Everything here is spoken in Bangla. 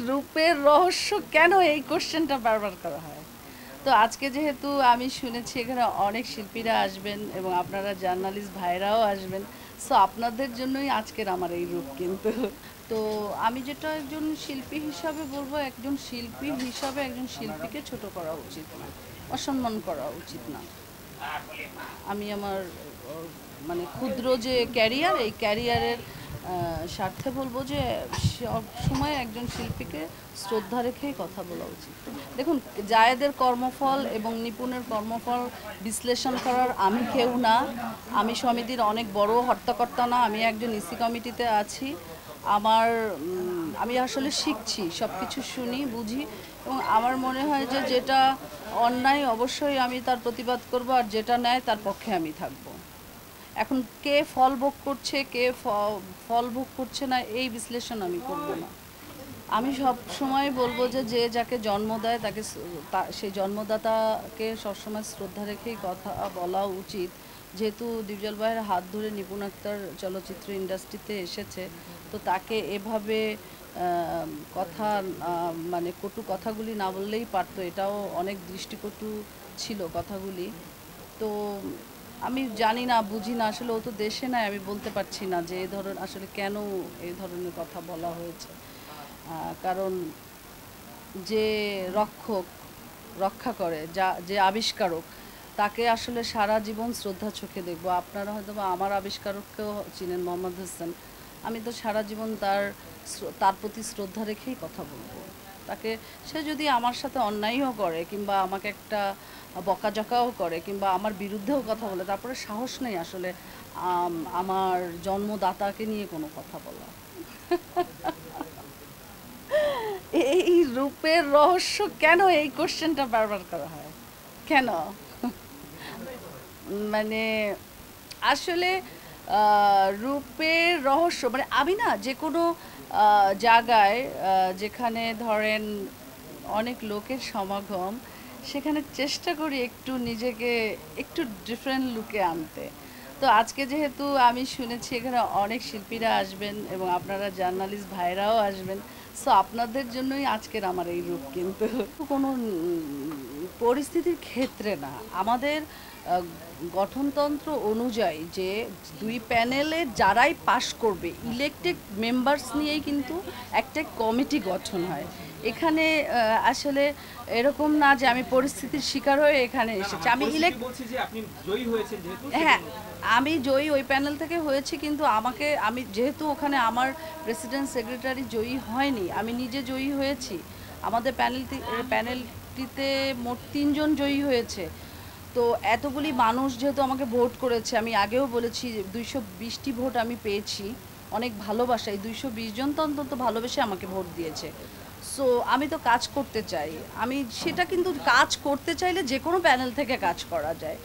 রূপের রহস্য কেন এই কোশ্চেনটা বারবার করা হয়? তো আজকে যেহেতু আমি শুনেছি এখানে অনেক শিল্পীরা আসবেন এবং আপনারা জার্নালিস্ট ভাইরাও আসবেন, সো আপনাদের জন্যই আজকের আমার এই রূপ কিন্তু। তো আমি যেটা একজন শিল্পী হিসাবে বলবো, একজন শিল্পী হিসাবে একজন শিল্পীকে ছোট করা উচিত না, অসম্মান করা উচিত না। আমি আমার মানে ক্ষুদ্র যে ক্যারিয়ার, এই ক্যারিয়ারের স্বার্থে বলবো যে সব সময় একজন শিল্পীকে শ্রদ্ধা রেখেই কথা বলা উচিত। দেখুন, জায়েদের কর্মফল এবং নিপুণের কর্মফল বিশ্লেষণ করার আমি কেউ না। আমি সমিতির অনেক বড় হর্তাকর্তা না, আমি একজন ইসি কমিটিতে আছি। আমি আসলে শিখছি, সব কিছু শুনি, বুঝি, এবং আমার মনে হয় যে যেটা অন্যায় অবশ্যই আমি তার প্রতিবাদ করব, আর যেটা ন্যায় তার পক্ষে আমি থাকব। এখন কে ফল ভোগ করছে, কে ফল ভোগ করছে না, এই বিশ্লেষণ আমি করব না। আমি সব সময় বলবো যে যে যাকে জন্ম দেয় তাকে সেই জন্মদাতাকে সবসময় শ্রদ্ধা রেখেই কথা বলা উচিত। যেহেতু ডিপজল ভাইয়ের হাত ধরে নিপুণ আক্তার চলচ্চিত্র ইন্ডাস্ট্রিতে এসেছে, তো তাকে এভাবে কথা মানে কটু কথাগুলি না বললেই পারতো। এটাও অনেক দৃষ্টিকটু ছিল কথাগুলি। তো আমি জানি না, বুঝি না, আসলে ও তো দেশে নাই, আমি বলতে পারছি না যে আসলে কেন এই ধরনের কথা বলা হয়েছে। কারণ যে রক্ষক রক্ষা করে, যে আবিষ্কারক, তাকে আসলে সারা জীবন শ্রদ্ধা চোখে দেখবো। আপনারা হয়তো বা আমার আবিষ্কারককেও চিনেন, মোহাম্মদ হোসেন। আমি তো সারা জীবন তার প্রতি শ্রদ্ধা রেখেই কথা বলবো। তাকে, সে যদি আমার সাথে অন্যায়ও করে কিংবা আমাকে একটা বকাঝকাও করে কিংবা আমার বিরুদ্ধেও কথা বলে, তারপরে সাহস নেই আসলে আমার জন্মদাতাকে নিয়ে কোনো কথা বলা। এই রূপের রহস্য কেন এই কোশ্চেনটা বারবার করা হয়? কেন? মানে আসলে রূপের রহস্য মানে আমি না যে কোনো জায়গায় যেখানে ধরেন অনেক লোকের সমাগম, সেখানে চেষ্টা করি একটু নিজেকে একটু ডিফারেন্ট লুকে আনতে। তো আজকে যেহেতু আমি শুনেছি এখানে অনেক শিল্পীরা আসবেন এবং আপনারা জার্নালিস্ট ভাইরাও আসবেন, সো আপনাদের জন্যই আজকের আমার এই রূপ কিন্তু। কোনো পরিস্থিতির ক্ষেত্রে না, আমাদের গঠনতন্ত্র অনুযায়ী যে দুই প্যানেলে যারাই পাশ করবে, ইলেকটেড মেম্বার্স নিয়েই কিন্তু একটা কমিটি গঠন হয়। এখানে আসলে এরকম না যে আমি পরিস্থিতির শিকার হয়ে এখানে এসেছি। আমি হ্যাঁ, আমি জয়ী ওই প্যানেল থেকে হয়েছি, কিন্তু আমি যেহেতু ওখানে আমার প্রেসিডেন্ট সেক্রেটারি জয়ী হয়নি, আমি নিজে জয়ী হয়েছি। আমাদের প্যানেলটিতে মোট ৩ জন জয়ী হয়েছে। তো এতগুলি মানুষ যেহেতু আমাকে ভোট করেছে, আমি আগেও বলেছি ২২০টি ভোট আমি পেয়েছি অনেক ভালোবাসা। এই ২২০ জন তো অন্তত ভালোবেসে আমাকে ভোট দিয়েছে। সো আমি তো কাজ করতে চাই, আমি সেটা কিন্তু কাজ করতে চাইলে যে কোনো প্যানেল থেকে কাজ করা যায়।